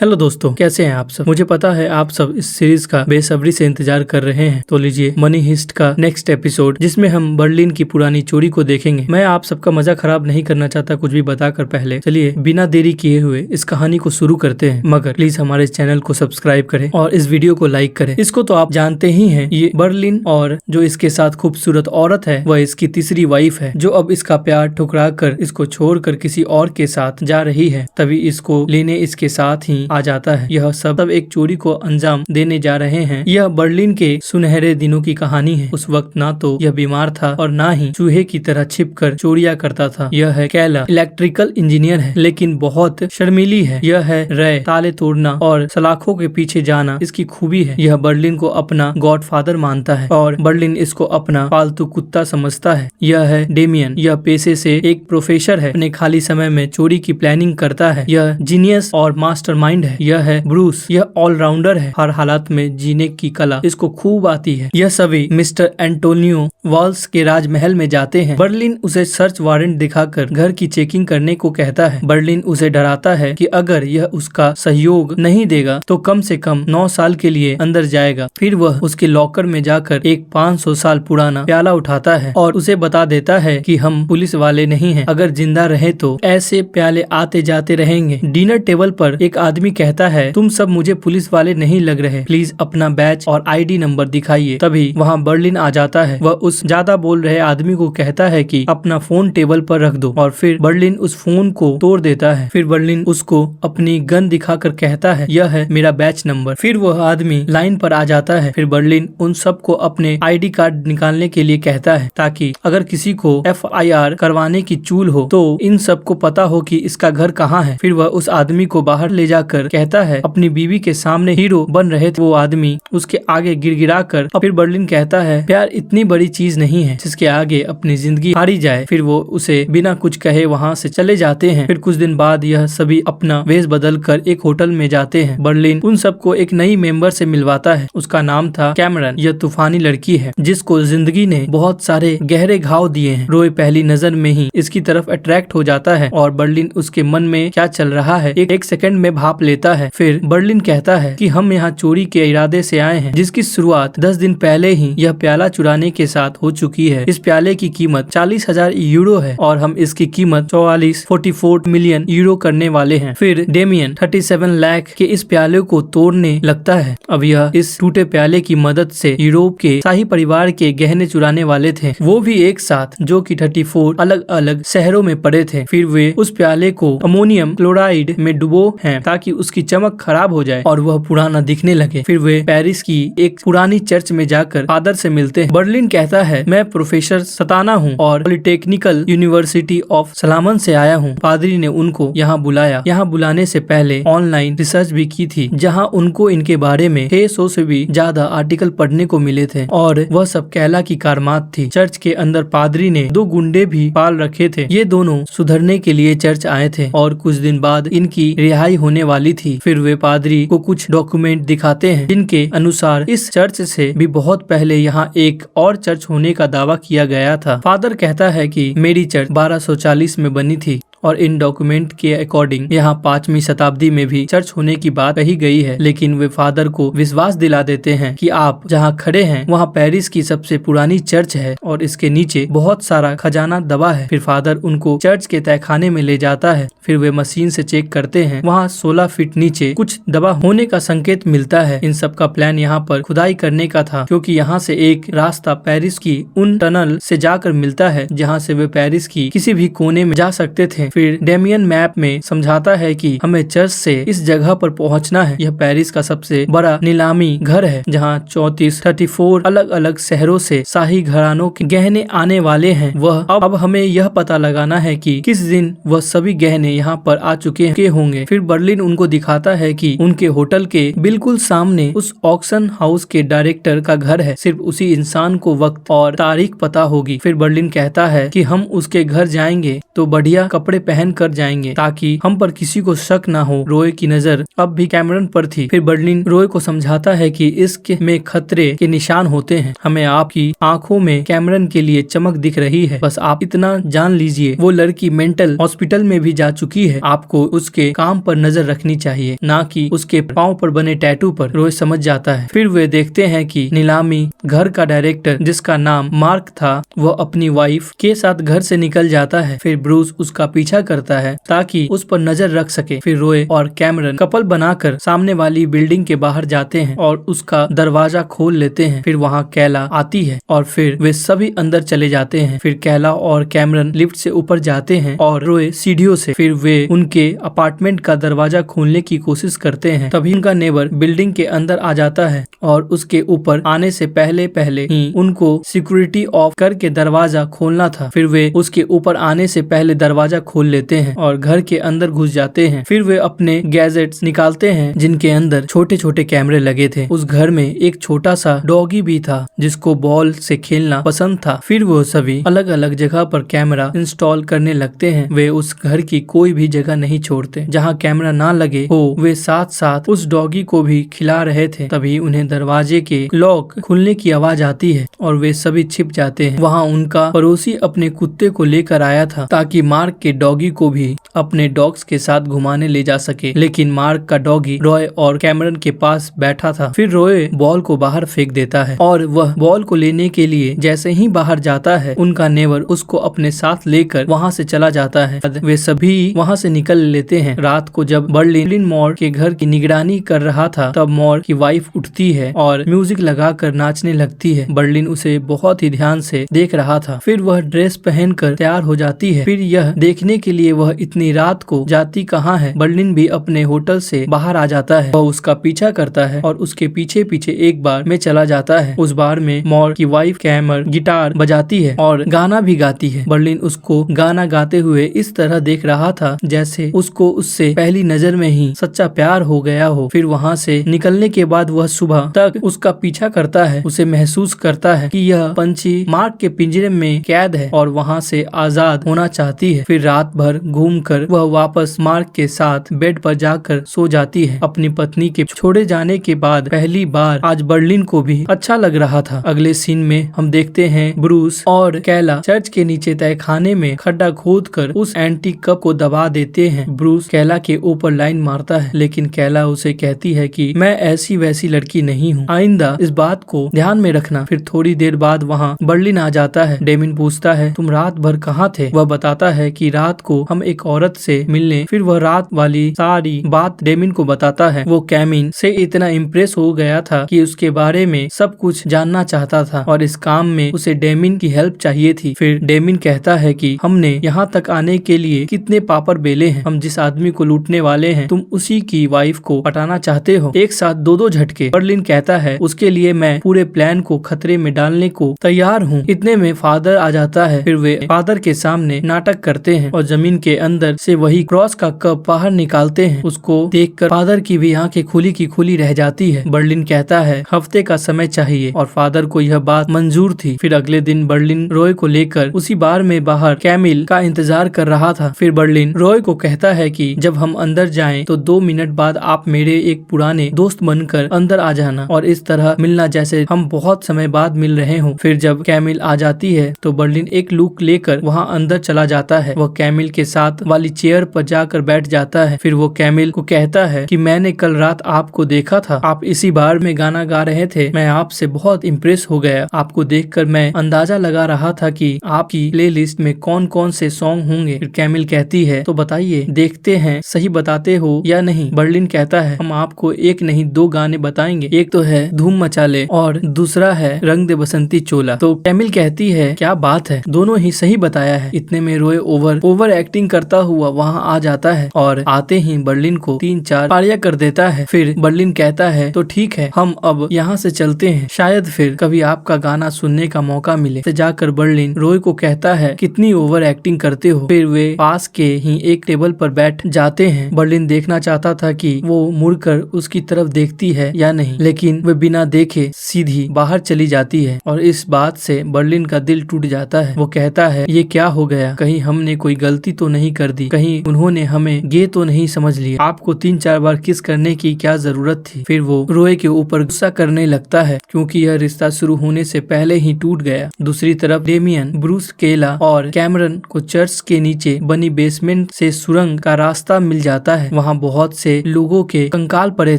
Hello दोस्तों, कैसे हैं आप सब। मुझे पता है आप सब इस सीरीज का बेसब्री से इंतजार कर रहे हैं। तो लीजिए मनी हिस्ट का नेक्स्ट एपिसोड, जिसमें हम बर्लिन की पुरानी चोरी को देखेंगे। मैं आप सबका मजा खराब नहीं करना चाहता कुछ भी बताकर पहले। चलिए बिना देरी किए हुए इस कहानी को शुरू करते हैं, मगर प्लीज हमारे चैनल को सब्सक्राइब करें और इस वीडियो को लाइक करें। इसको तो आप जानते ही हैं, ये बर्लिन और जो इसके साथ खूबसूरत औरत है वह इसकी तीसरी वाइफ है, जो अब इसका प्यार ठुकरा कर इसको छोड़कर किसी और के साथ जा रही है। तभी इसको लेने इसके साथ ही आ जाता है। यह सब एक चोरी को अंजाम देने जा रहे हैं। यह बर्लिन के सुनहरे दिनों की कहानी है। उस वक्त ना तो यह बीमार था और ना ही चूहे की तरह छिपकर चोरियां करता था। यह है कैला, इलेक्ट्रिकल इंजीनियर है लेकिन बहुत शर्मीली है। यह है रे, ताले तोड़ना और सलाखों के पीछे जाना इसकी खूबी है। यह बर्लिन को अपना गॉडफादर मानता है और बर्लिन इसको अपना पालतू कुत्ता समझता है। यह है डेमियन, यह पेशे से एक प्रोफेसर है। अपने खाली समय में चोरी की प्लानिंग करता है। यह जीनियस और मास्टरमाइंड है। यह है ब्रूस, यह ऑलराउंडर है। हर हालात में जीने की कला इसको खूब आती है। यह सभी मिस्टर एंटोनियो वॉल्स के राजमहल में जाते हैं। बर्लिन उसे सर्च वारंट दिखाकर घर की चेकिंग करने को कहता है। बर्लिन उसे डराता है कि अगर यह उसका सहयोग नहीं देगा तो कम से कम 9 साल के लिए अंदर जाएगा। फिर वह उसके लॉकर में जाकर एक 500 साल पुराना प्याला उठाता है और उसे बता देता है कि हम पुलिस वाले नहीं हैं। अगर जिंदा रहे तो ऐसे प्याले आते जाते रहेंगे। डिनर टेबल पर एक आदमी कहता है, तुम सब मुझे पुलिस वाले नहीं लग रहे, प्लीज अपना बैच और आईडी नंबर दिखाइए। तभी वहाँ बर्लिन आ जाता है। वह उस ज्यादा बोल रहे आदमी को कहता है कि अपना फोन टेबल पर रख दो और फिर बर्लिन उस फोन को तोड़ देता है। फिर बर्लिन उसको अपनी गन दिखाकर कहता है, यह है मेरा बैच नंबर। फिर वह आदमी लाइन पर आ जाता है। फिर बर्लिन उन सबको अपने आईडी कार्ड निकालने के लिए कहता है ताकि अगर किसी को FIR करवाने की चूल हो तो इन सबको पता हो कि इसका घर कहाँ है। फिर वह उस आदमी को बाहर ले जाकर कहता है, अपनी बीवी के सामने हीरो बन रहे थे वो आदमी उसके आगे गिड़गिड़ा कर। फिर बर्लिन कहता है, प्यार इतनी बड़ी चीज नहीं है जिसके आगे अपनी जिंदगी हारी जाए। फिर वो उसे बिना कुछ कहे वहाँ से चले जाते हैं। फिर कुछ दिन बाद यह सभी अपना वेश बदल कर एक होटल में जाते हैं। बर्लिन उन सबको एक नई मेंबर से मिलवाता है। उसका नाम था कैमरन। यह तूफानी लड़की है जिसको जिंदगी ने बहुत सारे गहरे घाव दिए हैं। रोय पहली नजर में ही इसकी तरफ अट्रैक्ट हो जाता है और बर्लिन उसके मन में क्या चल रहा है एक सेकंड में भाप लेता है। फिर बर्लिन कहता है कि हम यहाँ चोरी के इरादे से आए हैं, जिसकी शुरुआत 10 दिन पहले ही यह प्याला चुराने के साथ हो चुकी है। इस प्याले की कीमत 40,000 यूरो है और हम इसकी कीमत 44 मिलियन यूरो करने वाले हैं। फिर डेमियन 37 लाख के इस प्याले को तोड़ने लगता है। अब यह इस टूटे प्याले की मदद से यूरोप के शाही परिवार के गहने चुराने वाले थे, वो भी एक साथ, जो कि 34 अलग अलग शहरों में पड़े थे। फिर वे उस प्याले को अमोनियम क्लोराइड में डुबो हैं ताकि उसकी चमक खराब हो जाए और वह पुराना दिखने लगे। फिर वे पेरिस की एक पुरानी चर्च में जाकर फादर से मिलते हैं। बर्लिन कहता है, मैं प्रोफेसर सताना हूँ और पॉलिटेक्निकल यूनिवर्सिटी ऑफ सलामन से आया हूँ। पादरी ने उनको यहाँ बुलाया। यहाँ बुलाने से पहले ऑनलाइन रिसर्च भी की थी, जहाँ उनको इनके बारे में 600 से भी ज्यादा आर्टिकल पढ़ने को मिले थे और वह सब कैला की कारमात थी। चर्च के अंदर पादरी ने 2 गुंडे भी पाल रखे थे। ये दोनों सुधरने के लिए चर्च आए थे और कुछ दिन बाद इनकी रिहाई होने वाली थी। फिर वे पादरी को कुछ डॉक्यूमेंट दिखाते हैं जिनके अनुसार इस चर्च से भी बहुत पहले यहाँ एक और चर्च होने का दावा किया गया था। फादर कहता है कि मेरी चर्च 1240 में बनी थी और इन डॉक्यूमेंट के अकॉर्डिंग यहाँ 5वीं शताब्दी में भी चर्च होने की बात कही गई है। लेकिन वे फादर को विश्वास दिला देते हैं कि आप जहाँ खड़े हैं वहाँ पेरिस की सबसे पुरानी चर्च है और इसके नीचे बहुत सारा खजाना दबा है। फिर फादर उनको चर्च के तहखाने में ले जाता है। फिर वे मशीन से चेक करते हैं, वहाँ 16 फीट नीचे कुछ दबा होने का संकेत मिलता है। इन सब का प्लान यहाँ पर खुदाई करने का था, क्योंकि यहाँ से एक रास्ता पेरिस की उन टनल से जाकर मिलता है जहाँ से वे पेरिस की किसी भी कोने में जा सकते थे। फिर डेमियन मैप में समझाता है कि हमें चर्च से इस जगह पर पहुंचना है। यह पेरिस का सबसे बड़ा नीलामी घर है, जहां 34 अलग अलग शहरों से शाही घरानों के गहने आने वाले हैं। वह अब हमें यह पता लगाना है कि किस दिन वह सभी गहने यहाँ पर आ चुके होंगे। फिर बर्लिन उनको दिखाता है कि उनके होटल के बिल्कुल सामने उस ऑक्शन हाउस के डायरेक्टर का घर है। सिर्फ उसी इंसान को वक्त और तारीख पता होगी। फिर बर्लिन कहता है कि हम उसके घर जाएंगे तो बढ़िया कपड़े पहन कर जाएंगे ताकि हम पर किसी को शक ना हो। रॉय की नजर अब भी कैमरन पर थी। फिर बर्लिन रॉय को समझाता है कि इसके में खतरे के निशान होते हैं। हमें आपकी आंखों में कैमरन के लिए चमक दिख रही है, बस आप इतना जान लीजिए वो लड़की मेंटल हॉस्पिटल में भी जा चुकी है। आपको उसके काम पर नजर रखनी चाहिए, ना कि उसके पाँव पर बने टैटू पर। रॉय समझ जाता है। फिर वे देखते हैं कि नीलामी घर का डायरेक्टर, जिसका नाम मार्क था, वो अपनी वाइफ के साथ घर से निकल जाता है। फिर ब्रूस उसका पीछा करता है ताकि उस पर नजर रख सके। फिर रॉय और कैमरन कपल बनाकर सामने वाली बिल्डिंग के बाहर जाते हैं और उसका दरवाजा खोल लेते हैं। फिर वहाँ कैला आती है और फिर वे सभी अंदर चले जाते हैं। फिर कैला और कैमरन लिफ्ट से ऊपर जाते हैं और रॉय सीढ़ियों से। फिर वे उनके अपार्टमेंट का दरवाजा खोलने की कोशिश करते हैं। तभी उनका नेबर बिल्डिंग के अंदर आ जाता है और उसके ऊपर आने से पहले ही उनको सिक्योरिटी ऑफ करके दरवाजा खोलना था। फिर वे उसके ऊपर आने से पहले दरवाजा खोल लेते हैं और घर के अंदर घुस जाते हैं। फिर वे अपने गैजेट्स निकालते हैं जिनके अंदर छोटे छोटे कैमरे लगे थे। उस घर में एक छोटा सा डॉगी भी था जिसको बॉल से खेलना पसंद था। फिर वो सभी अलग अलग जगह पर कैमरा इंस्टॉल करने लगते हैं। वे उस घर की कोई भी जगह नहीं छोड़ते जहाँ कैमरा ना लगे हो। वे साथ साथ उस डॉगी को भी खिला रहे थे। तभी उन्हें दरवाजे के लॉक खुलने की आवाज आती है और वे सभी छिप जाते हैं। वहाँ उनका पड़ोसी अपने कुत्ते को लेकर आया था ताकि मार्क के डॉगी को भी अपने डॉग्स के साथ घुमाने ले जा सके, लेकिन मार्क का डॉगी रॉय और कैमरन के पास बैठा था। फिर रॉय बॉल को बाहर फेंक देता है और वह बॉल को लेने के लिए जैसे ही बाहर जाता है, उनका नेबर उसको अपने साथ लेकर वहाँ से चला जाता है। वे सभी वहाँ से निकल लेते हैं। रात को जब बर्लिन मॉर के घर की निगरानी कर रहा था, तब मॉर की वाइफ उठती है और म्यूजिक लगाकर नाचने लगती है। बर्लिन उसे बहुत ही ध्यान से देख रहा था। फिर वह ड्रेस पहनकर तैयार हो जाती है। फिर यह देखने के लिए वह इतनी रात को जाती कहाँ है। बर्लिन भी अपने होटल से बाहर आ जाता है। वह उसका पीछा करता है और उसके पीछे पीछे एक बार में चला जाता है। उस बार में मॉर की वाइफ कैमर गिटार बजाती है और गाना भी गाती है। बर्लिन उसको गाना गाते हुए इस तरह देख रहा था जैसे उसको उससे पहली नजर में ही सच्चा प्यार हो गया हो। फिर वहाँ से निकलने के बाद वह सुबह तक उसका पीछा करता है। उसे महसूस करता है कि यह पंछी मार्क के पिंजरे में कैद है और वहाँ से आजाद होना चाहती है। फिर रात भर घूमकर वह वापस मार्क के साथ बेड पर जाकर सो जाती है। अपनी पत्नी के छोड़े जाने के बाद पहली बार आज बर्लिन को भी अच्छा लग रहा था। अगले सीन में हम देखते हैं ब्रूस और कैला चर्च के नीचे तहखाने में खड्डा खोदकर उस एंटीक कप को दबा देते हैं। ब्रूस कैला के ऊपर लाइन मारता है, लेकिन कैला उसे कहती है कि मैं ऐसी वैसी लड़की नहीं हूँ, आइंदा इस बात को ध्यान में रखना। फिर थोड़ी देर बाद वहाँ बर्लिन आ जाता है। डेमिन पूछता है तुम रात भर कहाँ थे। वह बताता है कि रात को हम एक औरत से मिलने। फिर वह रात वाली सारी बात डेमिन को बताता है। वो कैमिन से इतना इम्प्रेस हो गया था कि उसके बारे में सब कुछ जानना चाहता था और इस काम में उसे डेमिन की हेल्प चाहिए थी। फिर डेमिन कहता है कि हमने यहाँ तक आने के लिए कितने पापड़ बेले हैं। हम जिस आदमी को लूटने वाले हैं तुम उसी की वाइफ को पटाना चाहते हो, एक साथ दो झटके। बर्लिन कहता है उसके लिए मैं पूरे प्लान को खतरे में डालने को तैयार हूँ। इतने में फादर आ जाता है। फिर वे फादर के सामने नाटक करते हैं और जमीन के अंदर से वही क्रॉस का कप बाहर निकालते हैं। उसको देखकर फादर की भी आंखें खुली की खुली रह जाती है। बर्लिन कहता है हफ्ते का समय चाहिए और फादर को यह बात मंजूर थी। फिर अगले दिन बर्लिन रॉय को लेकर उसी बार में बाहर कैमिल का इंतजार कर रहा था। फिर बर्लिन रॉय को कहता है कि जब हम अंदर जाएं तो 2 मिनट बाद आप मेरे एक पुराने दोस्त बनकर अंदर आ जाना और इस तरह मिलना जैसे हम बहुत समय बाद मिल रहे हों। फिर जब कैमिल आ जाती है तो बर्लिन एक लुक लेकर वहाँ अंदर चला जाता है। वह कैमिल के साथ वाली चेयर पर जाकर बैठ जाता है। फिर वो कैमिल को कहता है कि मैंने कल रात आपको देखा था, आप इसी बार में गाना गा रहे थे। मैं आपसे बहुत इम्प्रेस हो गया। आपको देखकर मैं अंदाजा लगा रहा था कि आपकी प्लेलिस्ट में कौन कौन से सॉन्ग होंगे। फिर कैमिल कहती है तो बताइए, देखते हैं सही बताते हो या नहीं। बर्लिन कहता है हम आपको एक नहीं 2 गाने बताएंगे, एक तो है धूम मचा ले और दूसरा है रंग दे बसंती चोला। तो कैमिल कहती है क्या बात है, दोनों ही सही बताया है। इतने में रॉय ओवर एक्टिंग करता हुआ वहाँ आ जाता है और आते ही बर्लिन को 3-4 पारियां कर देता है। फिर बर्लिन कहता है तो ठीक है, हम अब यहाँ से चलते हैं, शायद फिर कभी आपका गाना सुनने का मौका मिले। से जाकर बर्लिन रॉय को कहता है कितनी ओवर एक्टिंग करते हो। फिर वे पास के ही एक टेबल पर बैठ जाते हैं। बर्लिन देखना चाहता था कि वो मुड़कर उसकी तरफ देखती है या नहीं, लेकिन वे बिना देखे सीधी बाहर चली जाती है और इस बात से बर्लिन का दिल टूट जाता है। वो कहता है ये क्या हो गया, कहीं हमने कोई गलती तो नहीं कर दी, कहीं उन्होंने हमें गे तो नहीं समझ लिया, आपको 3-4 बार किस करने की क्या जरूरत थी। फिर वो रोए के ऊपर गुस्सा करने लगता है क्योंकि यह रिश्ता शुरू होने से पहले ही टूट गया। दूसरी तरफ डेमियन, ब्रूस, केला और कैमरन को चर्च के नीचे बनी बेसमेंट से सुरंग का रास्ता मिल जाता है। वहाँ बहुत से लोगों के कंकाल पड़े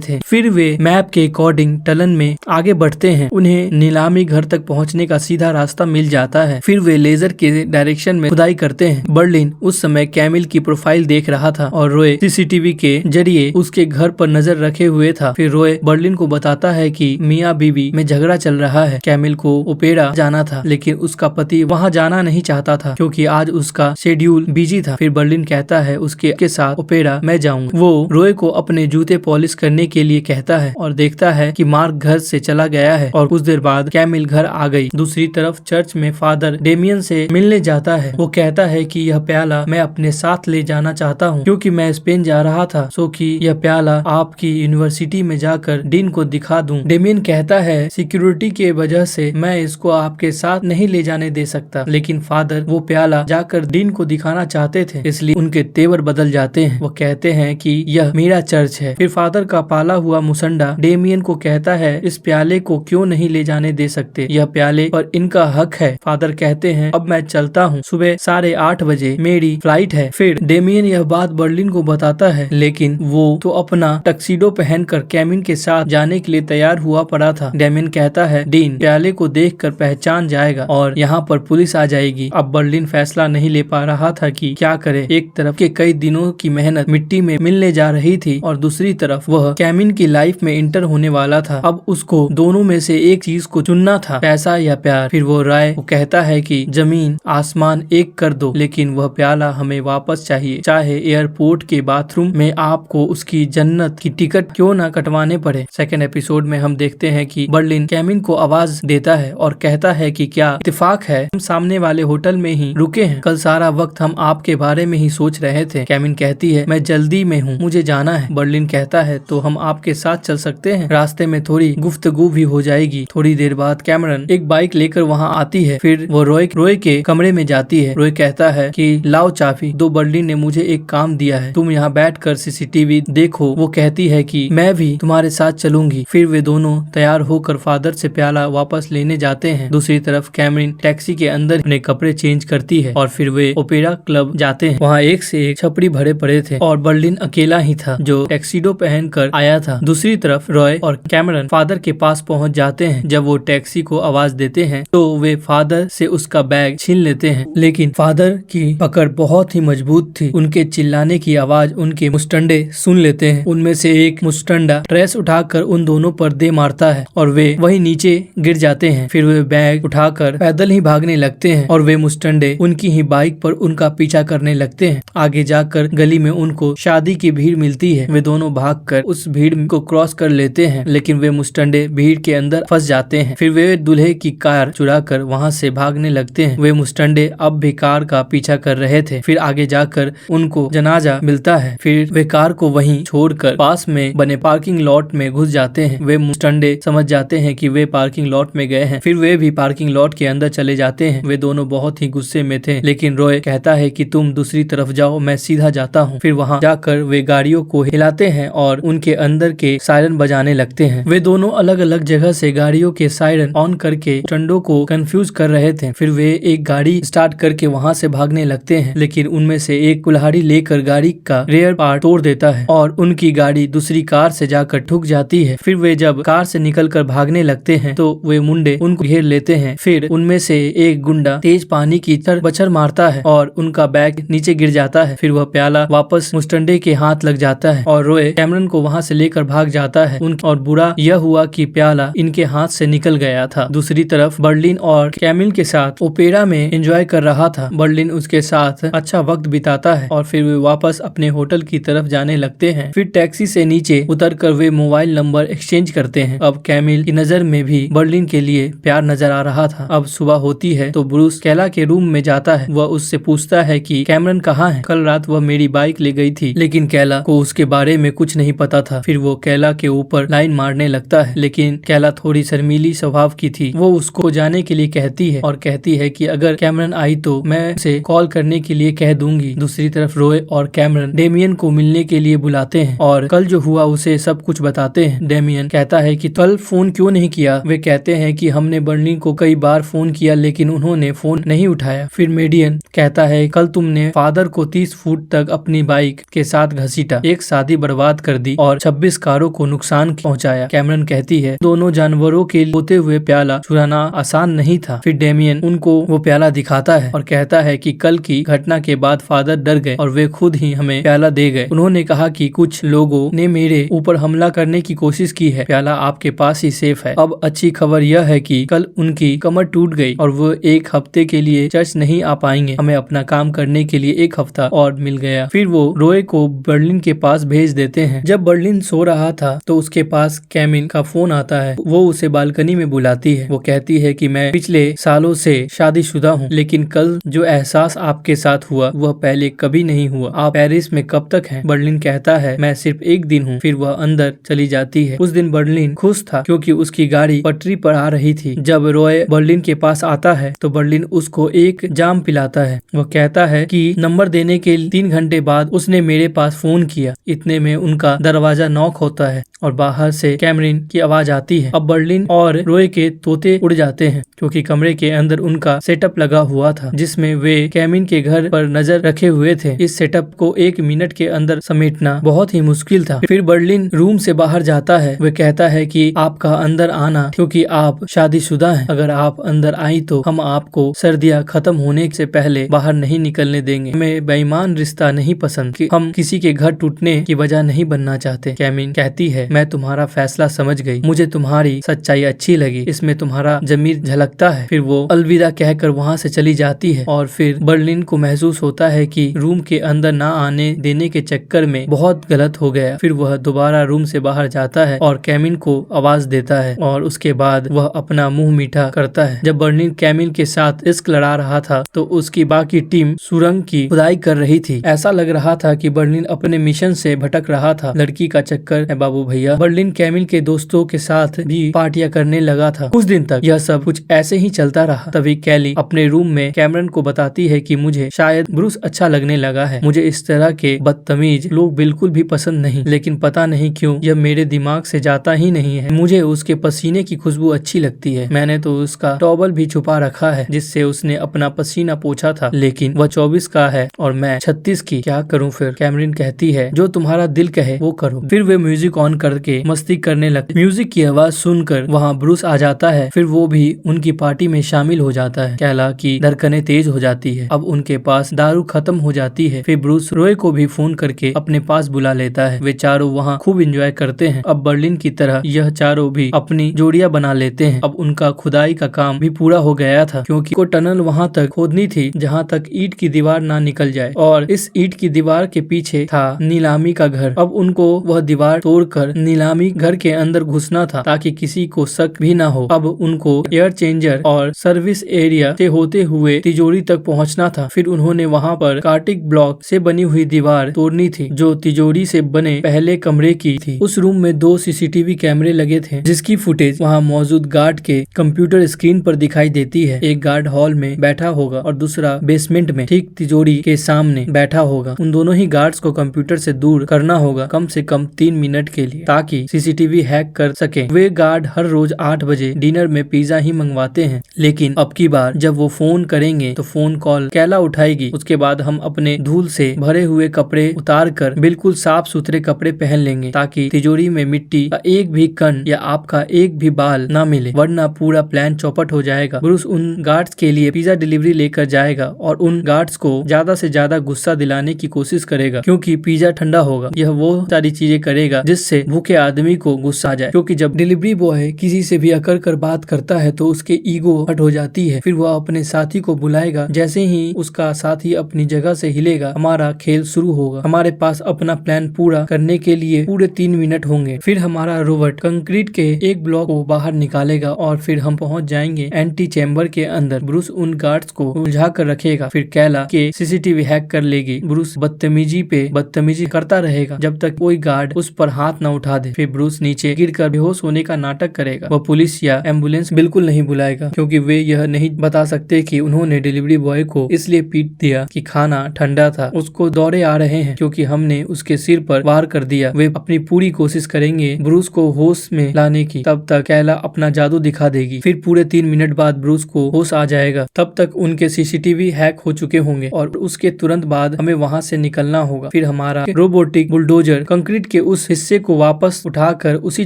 थे। फिर वे मैप के अकॉर्डिंग टनल में आगे बढ़ते हैं। उन्हें नीलामी घर तक पहुँचने का सीधा रास्ता मिल जाता है। फिर वे लेजर के डायरेक्शन में खुदाई करते हैं। बर्लिन उस समय कैमिल की प्रोफाइल देख रहा था और रोए सीसीटीवी के जरिए उसके घर पर नजर रखे हुए था। फिर रोए बर्लिन को बताता है कि मियाँ बीवी में झगड़ा चल रहा है। कैमिल को ओपेरा जाना था लेकिन उसका पति वहाँ जाना नहीं चाहता था क्योंकि आज उसका शेड्यूल बिजी था। फिर बर्लिन कहता है उसके साथ ओपेरा मैं जाऊंगा। वो रोए को अपने जूते पॉलिश करने के लिए कहता है और देखता है कि मार्क घर से चला गया है और कुछ देर बाद कैमिल घर आ गई। दूसरी तरफ चर्च में फादर डेमियन से मिलने जाता है। वो कहता है कि यह प्याला मैं अपने साथ ले जाना चाहता हूँ क्योंकि मैं स्पेन जा रहा था, सो कि यह प्याला आपकी यूनिवर्सिटी में जाकर डीन को दिखा दूं। डेमियन कहता है सिक्योरिटी के वजह से मैं इसको आपके साथ नहीं ले जाने दे सकता, लेकिन फादर वो प्याला जाकर डीन को दिखाना चाहते थे इसलिए उनके तेवर बदल जाते हैं। वो कहते हैं कि यह मेरा चर्च है। फिर फादर का पाला हुआ मुसंडा डेमियन को कहता है इस प्याले को क्यों नहीं ले जाने दे सकते, यह प्याले पर इनका हक है। फादर कहते हैं अब मैं चलता हूँ, सुबह 8:30 बजे मेरी फ्लाइट है। फिर डेमियन यह बात बर्लिन को बताता है लेकिन वो तो अपना टक्सीडो पहनकर कैमिन के साथ जाने के लिए तैयार हुआ पड़ा था। डेमियन कहता है डीन प्याले को देखकर पहचान जाएगा और यहाँ पर पुलिस आ जाएगी। अब बर्लिन फैसला नहीं ले पा रहा था कि क्या करे। एक तरफ के कई दिनों की मेहनत मिट्टी में मिलने जा रही थी और दूसरी तरफ वह कैमिन की लाइफ में इंटर होने वाला था। अब उसको दोनों में से एक चीज को चुनना था, पैसा या प्यार। फिर वो राय को कहता है कि जमीन आसमान एक कर दो लेकिन वह प्याला हमें वापस चाहिए, चाहे एयरपोर्ट के बाथरूम में आपको उसकी जन्नत की टिकट क्यों ना कटवाने पड़े। सेकंड एपिसोड में हम देखते हैं कि बर्लिन कैमिन को आवाज देता है और कहता है कि क्या इत्तेफाक है, हम सामने वाले होटल में ही रुके हैं, कल सारा वक्त हम आपके बारे में ही सोच रहे थे। कैमिन कहती है मैं जल्दी में हूँ, मुझे जाना है। बर्लिन कहता है तो हम आपके साथ चल सकते हैं, रास्ते में थोड़ी गुफ्तगू भी हो जाएगी। थोड़ी देर बाद कैमरन एक बाइक लेकर वहाँ आती है। फिर वो रोय के कमरे में जाती है। रोय कहता है कि लाओ चाबी दो, बर्लिन ने मुझे एक काम दिया है, तुम यहाँ बैठकर सीसीटीवी देखो। वो कहती है कि मैं भी तुम्हारे साथ चलूंगी। फिर वे दोनों तैयार होकर फादर से प्याला वापस लेने जाते हैं। दूसरी तरफ कैमरिन टैक्सी के अंदर अपने कपड़े चेंज करती है और फिर वे ओपेरा क्लब जाते हैं। वहाँ एक से एक छपरी भरे पड़े थे और बर्लिन अकेला ही था जो टैक्सीडो पहन कर आया था। दूसरी तरफ रॉय और कैमरन फादर के पास पहुँच जाते हैं। जब वो टैक्सी को आवाज देते हैं तो वे फादर से उसका बैग छीन लेते हैं, लेकिन फादर की पकड़ बहुत ही मजबूत थी। उनके चिल्लाने की आवाज उनके मुस्टंडे सुन लेते हैं। उनमें से एक मुस्टंडा ट्रेस उठाकर उन दोनों पर दे मारता है और वे वहीं नीचे गिर जाते हैं। फिर वे बैग उठाकर पैदल ही भागने लगते हैं और वे मुस्टंडे उनकी ही बाइक पर उनका पीछा करने लगते हैं। आगे जाकर गली में उनको शादी की भीड़ मिलती है। वे दोनों भागकर उस भीड़ को क्रॉस कर लेते हैं, लेकिन वे मुस्टंडे भीड़ के अंदर फंस जाते हैं। फिर वे दूल्हे की कार चुराकर वहां से भागने लगते हैं। वे मुस्टंडे अब भी कार का पीछा कर रहे थे। फिर आगे जाकर उनको जनाजा मिलता है। फिर वे कार को वहीं छोड़कर पास में बने पार्किंग लॉट में घुस जाते हैं। वे मुस्टंडे समझ जाते हैं कि वे पार्किंग लॉट में गए हैं। फिर वे भी पार्किंग लॉट के अंदर चले जाते हैं। वे दोनों बहुत ही गुस्से में थे, लेकिन रॉय कहता है कि तुम दूसरी तरफ जाओ, मैं सीधा जाता हूँ। फिर वहाँ जाकर वे गाड़ियों को हिलाते हैं और उनके अंदर के सायरन बजाने लगते हैं। वे दोनों अलग अलग जगह से गाड़ियों के सायरन ऑन करके टंडो को कंफ्यूज कर रहे थे। फिर वे एक गाड़ी स्टार्ट करके वहाँ से भागने लगते हैं, लेकिन उनमें से एक कुल्हाड़ी लेकर गाड़ी का रेयर पार्ट तोड़ देता है और उनकी गाड़ी दूसरी कार से जाकर ठुक जाती है। फिर वे जब कार से निकलकर भागने लगते हैं तो वे मुंडे उनको घेर लेते हैं। फिर उनमें से एक गुंडा तेज पानी की बछर मारता है और उनका बैग नीचे गिर जाता है। फिर वह प्याला वापस मुस्टंडे के हाथ लग जाता है और रोए कैमरन को वहाँ से लेकर भाग जाता है। और बुरा यह हुआ कि प्याला इनके हाथ से निकल गया था। दूसरी तरफ बर्लिन और कैमिल के साथ ओपेरा में एंजॉय कर रहा था। बर्लिन उसके साथ अच्छा वक्त बिताता है और फिर वे वापस अपने होटल की तरफ जाने लगते हैं। फिर टैक्सी से नीचे उतरकर वे मोबाइल नंबर एक्सचेंज करते हैं। अब कैमिल की नजर में भी बर्लिन के लिए प्यार नजर आ रहा था। अब सुबह होती है तो ब्रूस कैला के रूम में जाता है। वह उससे पूछता है कि कैमरन कहाँ है? कल रात वह मेरी बाइक ले गई थी, लेकिन कैला को उसके बारे में कुछ नहीं पता था। फिर वो कैला के ऊपर लाइन मारने लगता है। लेकिन कैला थोड़ी शर्मीली स्वभाव की थी। वो उसको जाने के लिए कहती है और कहती है कि अगर कैमरन आई तो मैं उसे कॉल करने के लिए कह दूंगी। दूसरी तरफ रॉय और कैमरन डेमियन को मिलने के लिए बुलाते हैं और कल जो हुआ उसे सब कुछ बताते हैं। डेमियन कहता है कि कल फोन क्यों नहीं किया। वे कहते हैं कि हमने बर्लिन को कई बार फोन किया लेकिन उन्होंने फोन नहीं उठाया। फिर मेडियन कहता है कल तुमने फादर को 30 फुट तक अपनी बाइक के साथ घसीटा, एक शादी बर्बाद कर दी और 26 कारों को नुकसान पहुंचाया। कैमरन कहती है दोनों जानवरों के होते हुए प्याला चुराना आसान नहीं था। फिर डेमियन उनको वो प्याला दिखाता है और कहता है कि कल की घटना के बाद फादर डर गए और वे खुद ही हमें प्याला दे गए। उन्होंने कहा कि कुछ लोगों ने मेरे ऊपर हमला करने की कोशिश की है। प्याला आपके पास ही सेफ है। अब अच्छी खबर यह है कि कल उनकी कमर टूट गई और वो एक हफ्ते के लिए चर्च नहीं आ पाएंगे। हमें अपना काम करने के लिए एक हफ्ता और मिल गया। फिर वो रॉय को बर्लिन के पास भेज देते हैं। जब बर्लिन सो रहा था तो उसके पास कैमिन का फोन आता है। वो उसे बालकनी में बुलाती है। वो कहती है कि मैं पिछले सालों से शादीशुदा हूँ लेकिन कल जो एहसास आपके साथ हुआ वह पहले कभी नहीं हुआ। आप पेरिस में कब तक हैं? बर्लिन कहता है मैं सिर्फ एक दिन हूँ। फिर वह अंदर चली जाती है। उस दिन बर्लिन खुश था क्योंकि उसकी गाड़ी पटरी पर आ रही थी। जब रॉय बर्लिन के पास आता है तो बर्लिन उसको एक जाम पिलाता है। वह कहता है कि नंबर देने के 3 घंटे बाद उसने मेरे पास फोन किया। इतने में उनका दरवाजा नॉक होता है और बाहर से कैमरिन की आवाज आती है। अब बर्लिन और रॉय के तोते उड़ जाते हैं क्योंकि कमरे के अंदर उनका सेटअप लगा हुआ था जिसमें वे कैमिन के घर पर नजर रखे हुए थे। इस सेटअप को 1 मिनट के अंदर समेटना बहुत ही मुश्किल था। फिर बर्लिन रूम से बाहर जाता है। वह कहता है कि आपका अंदर आना क्योंकि आप शादीशुदा हैं। अगर आप अंदर आई तो हम आपको सर्दियां खत्म होने से पहले बाहर नहीं निकलने देंगे। हमें बेईमान रिश्ता नहीं पसंद कि हम किसी के घर टूटने की वजह नहीं बनना चाहते। कैमिन कहती है मैं तुम्हारा फैसला समझ गई। मुझे तुम्हारी सच्चाई अच्छी लगी। इसमें तुम्हारा जमीर झलकता है। फिर वो अलविदा कहकर वहाँ से चली जाती है और फिर बर्लिन को महसूस होता है कि रूम के अंदर ना आने देने के चक्कर में बहुत गलत हो गया। फिर वह दोबारा रूम से बाहर जाता है और कैमिन को आवाज देता है और उसके बाद वह अपना मुंह मीठा करता है। जब बर्लिन कैमिन के साथ इश्क लड़ा रहा था तो उसकी बाकी टीम सुरंग की खुदाई कर रही थी। ऐसा लग रहा था कि बर्लिन अपने मिशन से भटक रहा था। लड़की का चक्कर है बाबू भैया। बर्लिन कैमिन के दोस्तों के साथ भी पार्टियां करने लगा था। कुछ दिन तक यह सब कुछ ऐसे ही चलता रहा। तभी कैली अपने रूम में कैमरन को बताती है कि मुझे शायद ब्रूस अच्छा लगने लगा है। मुझे इस तरह के बदतमीज लोग बिल्कुल भी पसंद नहीं, लेकिन पता नहीं क्यों यह मेरे दिमाग से जाता ही नहीं है। मुझे उसके पसीने की खुशबू अच्छी लगती है। मैंने तो उसका टॉवल भी छुपा रखा है जिससे उसने अपना पसीना पोंछा था, लेकिन वह 24 का है और मैं 36 की। क्या करूं फिर? कैमरिन कहती है जो तुम्हारा दिल कहे वो करो। फिर वे म्यूजिक ऑन करके मस्ती करने लगते। म्यूजिक की आवाज सुनकर वहाँ ब्रूस आ जाता है। फिर वो भी उनकी पार्टी में शामिल हो जाता है। कैला की धड़कनें तेज हो जाती है। अब उनके पास दारू खत्म हो जाती है। फिर ब्रूस रॉय को भी फोन करके अपने पास बुला लेता है। वे चारों वहाँ खूब एंजॉय करते हैं। अब बर्लिन की तरह यह चारों भी अपनी जोड़ियां बना लेते हैं। अब उनका खुदाई का काम भी पूरा हो गया था क्योंकि को टनल वहाँ तक खोदनी थी जहाँ तक ईंट की दीवार ना निकल जाए और इस ईंट की दीवार के पीछे था नीलामी का घर। अब उनको वह दीवार तोड़कर नीलामी घर के अंदर घुसना था ताकि किसी को शक भी ना हो। अब उनको एयर चेंजर और सर्विस एरिया से होते हुए तिजोरी तक पहुंचना था। फिर उन्होंने वहां पर कार्टिक ब्लॉक से बनी हुई दीवार तोड़नी थी जो तिजोरी से बने पहले कमरे की थी। उस रूम में 2 सीसीटीवी कैमरे लगे थे जिसकी फुटेज वहां मौजूद गार्ड के कंप्यूटर स्क्रीन पर दिखाई देती है। एक गार्ड हॉल में बैठा होगा और दूसरा बेसमेंट में ठीक तिजोरी के सामने बैठा होगा। उन दोनों ही गार्ड्स को कंप्यूटर से दूर करना होगा कम से कम 3 मिनट के लिए ताकि सीसीटीवी हैक कर सके। वे गार्ड हर रोज 8 बजे डिनर में पिज्जा ही मंगवाते हैं, लेकिन अब की बार जब वो फोन करेंगे तो फोन कॉल कैला उठाएगी। उसके बाद हम अपने धूल से भरे हुए कपड़े उतार कर बिल्कुल साफ सुथरे कपड़े पहन लेंगे ताकि तिजोरी में मिट्टी का एक भी कण या आपका एक भी बाल ना मिले, वरना पूरा प्लान चौपट हो जाएगा। ब्रूस उन गार्ड्स के लिए पिज्जा डिलीवरी लेकर जाएगा और उन गार्ड्स को ज्यादा से ज्यादा गुस्सा दिलाने की कोशिश करेगा क्योंकि पिज्जा ठंडा होगा। यह वो सारी चीजें करेगा जिससे भूखे आदमी को गुस्सा आ जाए, क्योंकि जब डिलीवरी बॉय किसी से भी अकड़ कर बात करता है तो उसके ईगो हट हो जाती है। फिर वह अपने साथी को बुलाएगा। जैसे ही उसका साथी अपनी जगह से हिलेगा हमारा खेल शुरू होगा। हमारे पास अपना प्लान पूरा करने के लिए पूरे 3 मिनट होंगे। फिर हमारा रोबोट कंक्रीट के एक ब्लॉक को बाहर निकालेगा और फिर हम पहुंच जाएंगे एंटी चैम्बर के अंदर। ब्रूस उन गार्ड्स को उलझा कर रखेगा। फिर कैला के सीसीटीवी हैक कर लेगी। ब्रूस बदतमीजी पे बदतमीजी करता रहेगा जब तक कोई गार्ड उस पर हाथ न उठा दे। फिर ब्रूस ब्रूस नीचे गिरकर बेहोश होने का नाटक करेगा। वह पुलिस या एम्बुलेंस बिल्कुल नहीं बुलाएगा, क्योंकि वे यह नहीं बता सकते कि उन्होंने डिलीवरी बॉय को इसलिए पीट दिया कि खाना ठंडा था। उसको दौरे आ रहे हैं क्योंकि हमने उसके सिर पर वार कर दिया। वे अपनी पूरी कोशिश करेंगे ब्रूस को होश में लाने की। तब तक कैला अपना जादू दिखा देगी। फिर पूरे 3 मिनट बाद ब्रूस को होश आ जाएगा। तब तक उनके सीसीटीवी हैक हो चुके होंगे और उसके तुरंत बाद हमें वहां से निकलना होगा। फिर हमारा रोबोटिक बुलडोजर कंक्रीट के उस हिस्से को वापस उठाकर उसी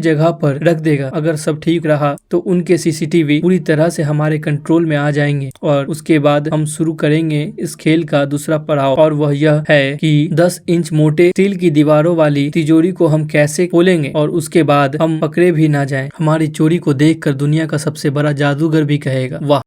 जगह पर रख देगा। अगर सब ठीक रहा तो उनके सीसीटीवी पूरी तरह से हमारे कंट्रोल में आ जाएंगे और उसके बाद हम शुरू करेंगे इस खेल का दूसरा पड़ाव, और वह यह है कि 10 इंच मोटे स्टील की दीवारों वाली तिजोरी को हम कैसे खोलेंगे और उसके बाद हम पकड़े भी ना जाएं। हमारी चोरी को देखकर दुनिया का सबसे बड़ा जादूगर भी कहेगा, वाह